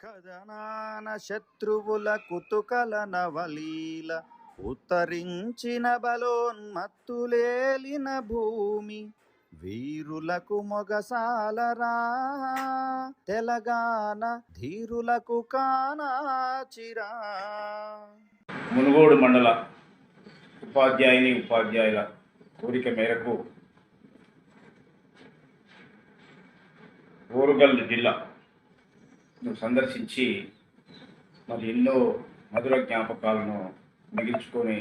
కథనాన శత్రువుల కుతుకల నవలీల ఉత్తరించిన బలోన్మత్తులేలిన భూమి వీరులకు మొగసాలరా తెలంగాణ ధీరులకు కానాచిరా. మునుగోడు మండల ఉపాధ్యాయుల కోరిక మేరకు ఓరుగల్ జిల్లా సందర్శించి మరి ఎన్నో మధుర జ్ఞాపకాలను మిగిల్చుకొని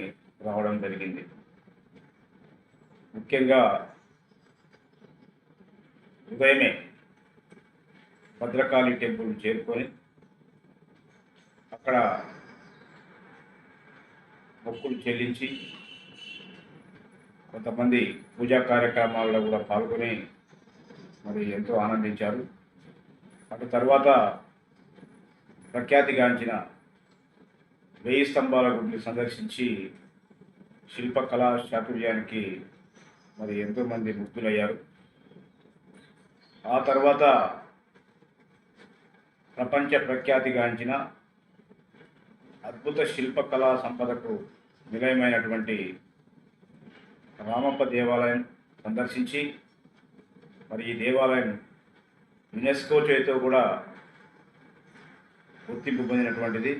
రావడం జరిగింది. ముఖ్యంగా ఉదయమే భద్రకాళి టెంపుల్ చేరుకొని అక్కడ మొక్కులు చెల్లించి కొంతమంది పూజా కార్యక్రమాల్లో కూడా పాల్గొని మరి ఎంతో ఆనందించారు. అటు తర్వాత ప్రఖ్యాతిగాంచిన 1000 స్తంభాల గుడిని సందర్శించి శిల్పకళా చాతుర్యానికి మరి ఎంతోమంది ముగ్ధులయ్యారు. ఆ తర్వాత ప్రపంచ ప్రఖ్యాతిగాంచిన అద్భుత శిల్పకళా సంపదకు నిలయమైనటువంటి రామప్ప దేవాలయం సందర్శించి మరి ఈ దేవాలయం యునెస్కో చేతితో కూడా గుర్తింపు పొందినటువంటిది.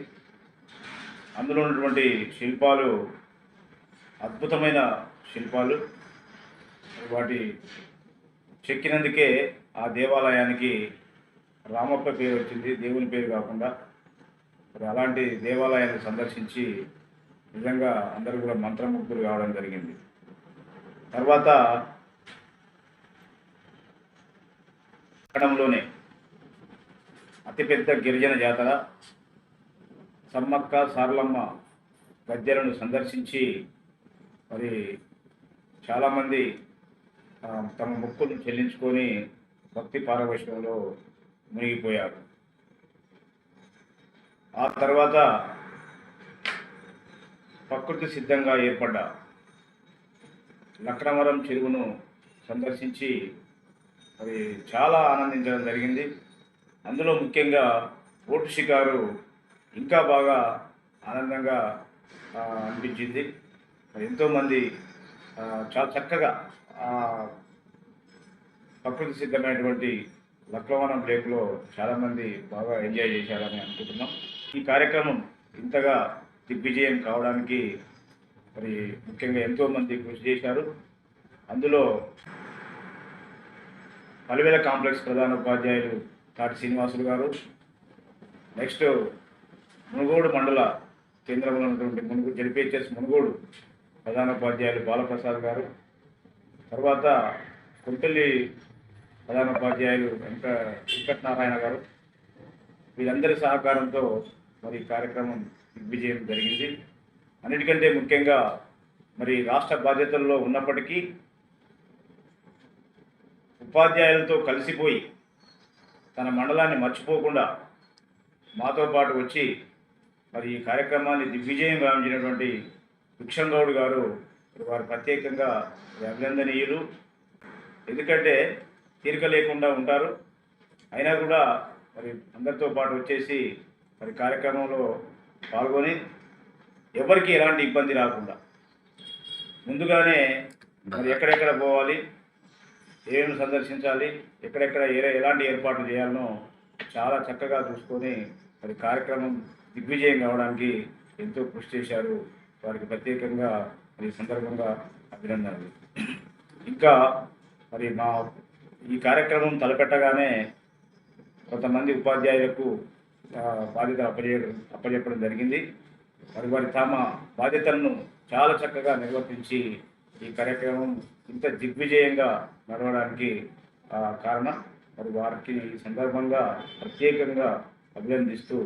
అందులో ఉన్నటువంటి శిల్పాలు అద్భుతమైన శిల్పాలు. వాటి చెక్కినందుకే ఆ దేవాలయానికి రామప్ప పేరు వచ్చింది, దేవుని పేరు కాకుండా. మరి అలాంటి దేవాలయాన్ని సందర్శించి నిజంగా అందరూ కూడా మంత్రముగ్ధులు కావడం జరిగింది. తర్వాత పట్టణంలోనే అతిపెద్ద గిరిజన జాతర సమ్మక్క సారలమ్మ గద్దెలను సందర్శించి మరి చాలామంది తమ మొక్కులు చెల్లించుకొని భక్తి పారవశ్యంలో మునిగిపోయారు. ఆ తర్వాత ప్రకృతి సిద్ధంగా ఏర్పడ్డ లక్నవరం చెరువును సందర్శించి మరి చాలా ఆనందించడం జరిగింది. అందులో ముఖ్యంగా బోటు షికారు ఇంకా బాగా ఆనందంగా అనిపించింది. ఎంతోమంది చాలా చక్కగా ప్రకృతి సిద్ధమైనటువంటి లక్నవరం లేక్లో చాలామంది బాగా ఎంజాయ్ చేశారని అనుకుంటున్నాం. ఈ కార్యక్రమం ఇంతగా దిగ్విజయం కావడానికి మరి ముఖ్యంగా ఎంతోమంది కృషి చేశారు. అందులో పలివెల కాంప్లెక్స్ ప్రధాన ఉపాధ్యాయులు తాటి శ్రీనివాసులు గారు, నెక్స్ట్ మునుగోడు మండల కేంద్రంలో ఉన్నటువంటి జెడ్పీహెచ్ఎస్ మునుగోడు ప్రధాన ఉపాధ్యాయులు బాలప్రసాద్ గారు, తర్వాత కొంపెల్లి ప్రధాన ఉపాధ్యాయులు వెంకటనారాయణ గారు, వీరందరి సహకారంతో మరి కార్యక్రమం దిగ్విజయం జరిగింది. అన్నిటికంటే ముఖ్యంగా మరి రాష్ట్ర బాధ్యతల్లో ఉన్నప్పటికీ ఉపాధ్యాయులతో కలిసిపోయి తన మండలాన్ని మర్చిపోకుండా మాతో పాటు వచ్చి మరి ఈ కార్యక్రమాన్ని దిగ్విజయం గావించినటువంటి భిక్షంగౌడ్ గారు వారు ప్రత్యేకంగా అభినందనీయులు. ఎందుకంటే తీరిక లేకుండా ఉంటారు, అయినా కూడా మరి అందరితో పాటు వచ్చేసి మరి కార్యక్రమంలో పాల్గొని ఎవరికి ఎలాంటి ఇబ్బంది రాకుండా ముందుగానే మరి ఎక్కడెక్కడ పోవాలి, ఏమేమి సందర్శించాలి, ఎక్కడెక్కడ ఎలాంటి ఏర్పాట్లు చేయాలనో చాలా చక్కగా చూసుకొని మరి కార్యక్రమం దిగ్విజయం కావడానికి ఎంతో కృషి చేశారు. వారికి ప్రత్యేకంగా మరి సందర్భంగా అభినందనలు. ఇంకా మరి ఈ కార్యక్రమం తలపెట్టగానే కొంతమంది ఉపాధ్యాయులకు బాధ్యతలు అప్పచెప్పడం జరిగింది. వారి తమ బాధ్యతలను చాలా చక్కగా నిర్వర్తించి ఈ కార్యక్రమం ఇంత దిగ్విజయంగా నడవడానికి కారణం. మరి వారికి ఈ సందర్భంగా ప్రత్యేకంగా అభినందిస్తూ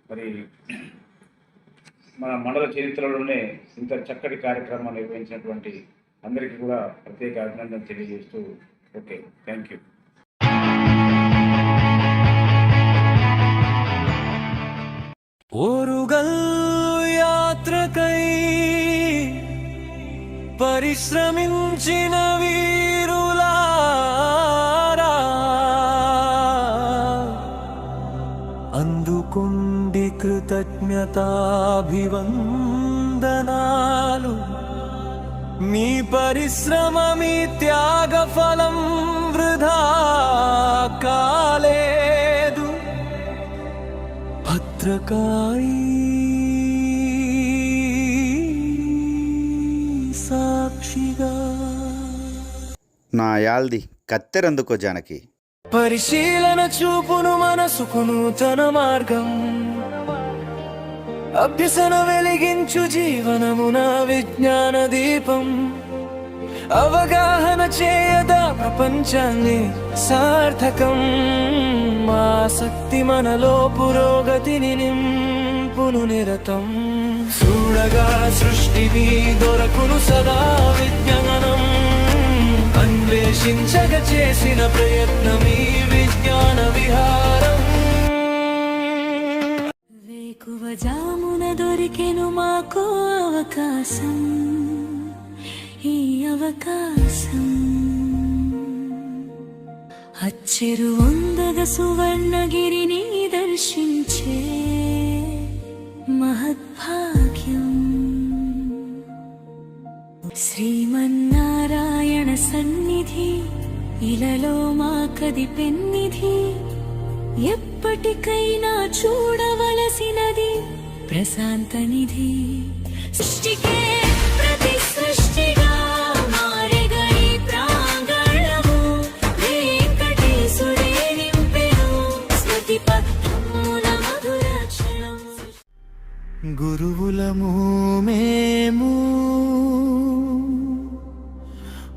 మరి మన మండల చరిత్రలోనే ఇంత చక్కటి కార్యక్రమాన్ని నిర్వహించినటువంటి అందరికీ కూడా ప్రత్యేక అభినందన తెలియజేస్తూ ఓకే, థ్యాంక్ యూ. ఓరుగల్ యాత్రకై పరిశ్రమించిన వీరులారా అందుకుండి కృతజ్ఞతాభివందనాలు. మీ పరిశ్రమ మీ త్యాగ ఫలం వృధా కాలేదు. భద్రకాళీ సాక్షిగా. నా యాల్ది కత్తెరందుకో జానకి. పరిశీలన చూపును మనసుకు నూతన మార్గం. అభ్యసన వెలిగించు జీవనమున విజ్ఞాన దీపం. అవగాహన చేయదా ప్రపంచాన్ని సార్థకం. ఆసక్తి మనలో పురోగతిని నింపును నిరతం. చూడగా సృష్టిని దొరకును సదా విజ్ఞానం. అన్వేషించగ చేసిన ప్రయత్నమీ విజ్ఞాన విహారం. వేకువ జామున దొరికెను మాకు అవకాశం. ఈ అవకాశం అచ్చెరు వందగ సువర్ణగిరిని దర్శించే మహద్భాగ్యం. శ్రీమన్నారాయణ సన్నిధి ఇలలో మాకది పెన్నిధి. ఎప్పటికైనా చూడవలసినది ప్రశాంత నిధి. సృష్టికే ప్రతి సృష్టిగా మారెగా ఈ ప్రాంగణము. వెంకటేశుడే నింపెను స్మృతి పథమున మధుర క్షణం. గురువులము మేము,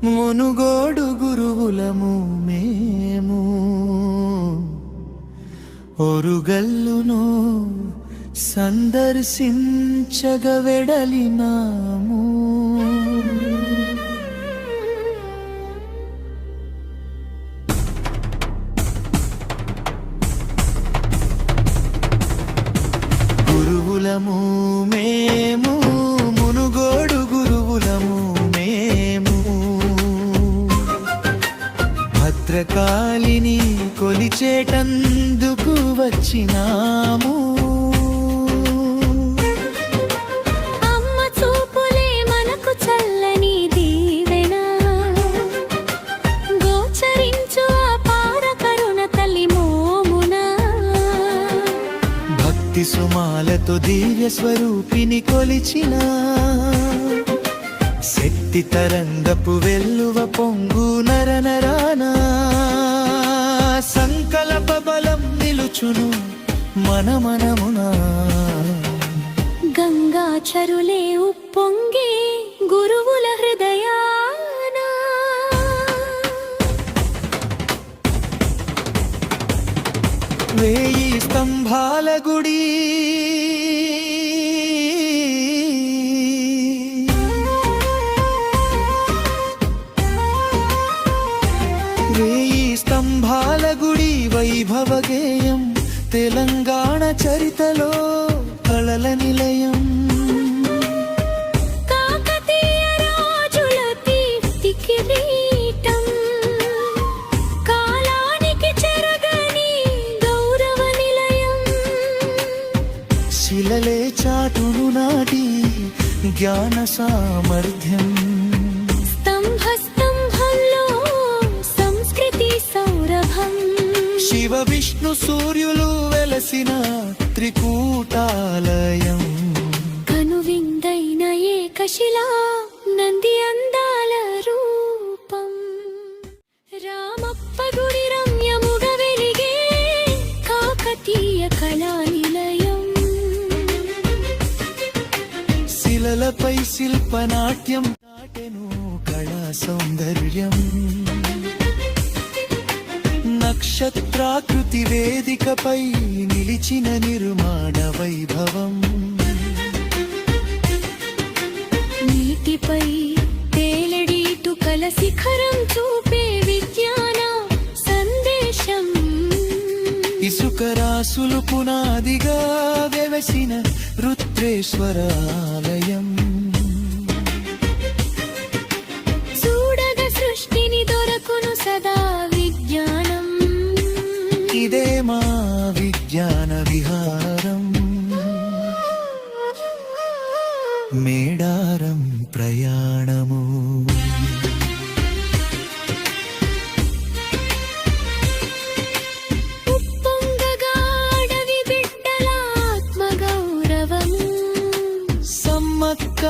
మునుగోడు గురువులము మేము. ఒరుగల్లును సందర్శించగ వెడలినాము. గురువులము మేము, మునుగోడు గురువులము మేము. భద్రకాళిని కొలిచేటందుకు వచ్చినాము. అమ్మ చూపులే మనకు చల్లని దీవెన. గోచరించు అపార కరుణ తల్లి మోమున. భక్తి సుమాలతో దివ్య స్వరూపిని కొలిచిన. శక్తి తరంగపు వెల్లువ పొంగు నరనరానా. సంకల్ప బలం నిలుచును మనమనమున. గంగాచరులే ఉప్పొంగి గురువుల హృదయాన. వేయి స్తంభాల గుడి స్తంభాల గుడి వైభవ గేయం. తెలంగాణ చరితలో కళల నిలయం. కాకతీయ రాజుల కీర్తి కిరీటం. కాలానికి చెరగని గౌరవ నిలయం. శిలలే చాటును నాటి జ్ఞాన సామర్థ్యం. శివ విష్ణు సూర్యులు వెలసిన త్రికూటాలయం. కనువిందైన ఏకశిలా నంది అందాల రూపం. రామప్ప గుడి రమ్యముగ వెలిగే కాకతీయ కళా నిలయం. శిలలపై శిల్పనాట్యం నాటెను కళా సౌందర్యం. నక్షత్రాకృతి వేదికపై నిలిచిన నిర్మాణ వైభవం. నీటిపై తేలెడీటుకల శిఖరం చూపే విజ్ఞాన సందేశం. ఇసుక రాసులు పునాదిగా వెవసిన రుద్రేశ్వరాలయం. చూడగ సృష్టిని దొరకును సదా విజ్ఞానం. ఇదే మా విజ్ఞాన విహారం మేడారం ప్రయాణము ఉప్పొంగగా అడవి బిడ్డల ఆత్మగౌరవము సమ్మక్క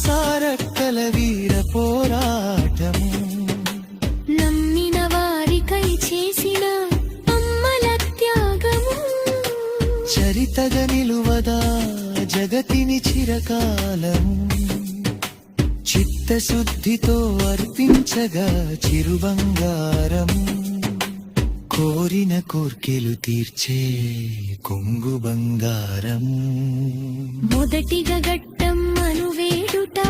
సారక్కల వీర పోరాటము నమ్మిన వారికై చేసిన అమ్మల త్యాగము చరితగా నిలువదా జగతిని చిరకాలము చిత్తశుద్ధితో అర్పించగా చిరుబంగారము కోరిన కోర్కెలు తీర్చే కొంగు బంగారం మొదటిగా గట్టం అనువేడుటాచారం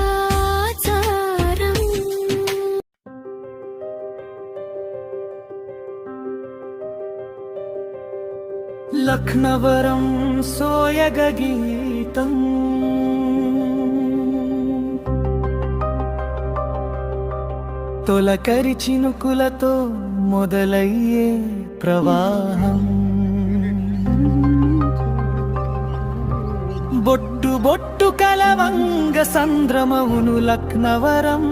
లక్నవరం సోయగ గీతం తొలకరి చినుకులతో మొదలయ్యే ప్రవాహం బొట్టు బొట్టు కలవంగ సంద్రమవును లక్నవరం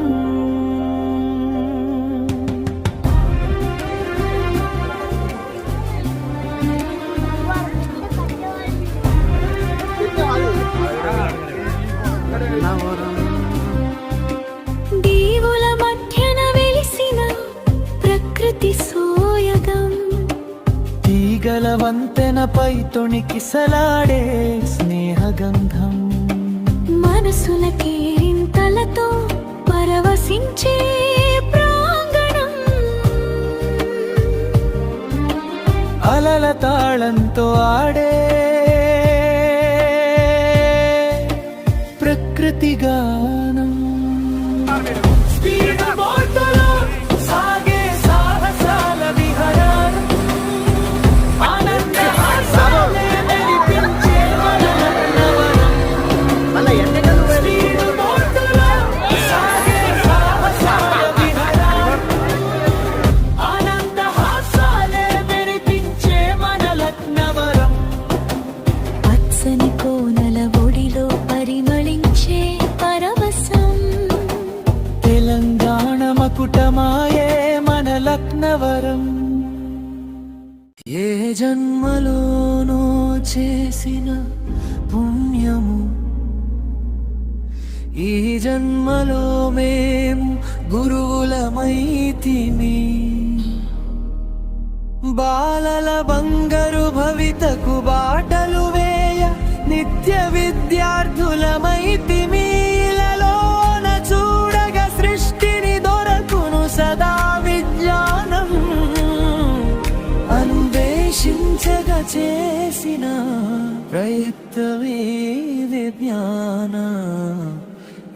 దీవుల మధ్యన వెలిసిన ప్రకృతి సోయగం తీగల వంతెనపై తొణికిసలాడే స్నేహగంధం మనసుల కేరింతలతో పరవశించే ప్రాంగణం అలల తాళంతో ఆడే ప్రకృతి గానం స్పీడ్ బోటులో సాగే సాహసాల విహారం ఆనంద హాసాలే మెరిపించే వననవనం. స్పీడ్ బోటులో సాగే సాహసాల విహారం ఆనంద హాసాలే మెరిపించే మన లక్నవరం పచ్చని కోనల ఒడిలో పరిమళించే పరవశం తెలంగాణ మకుటమాయే మన లక్నవరం ఏ జన్మలోనో చేసిన పుణ్యము ఈ జన్మలో మేము గురువులమైతిమి బాలల బంగారు భవితకు బాటలు వేయ నిత్య విద్యార్థులమైతిమి ఇలలోన చూడగా సృష్టిని దొరకును సదా విజ్ఞానం అన్వేషించగా చేసిన ప్రయత్నమే విజ్ఞాన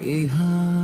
విహారం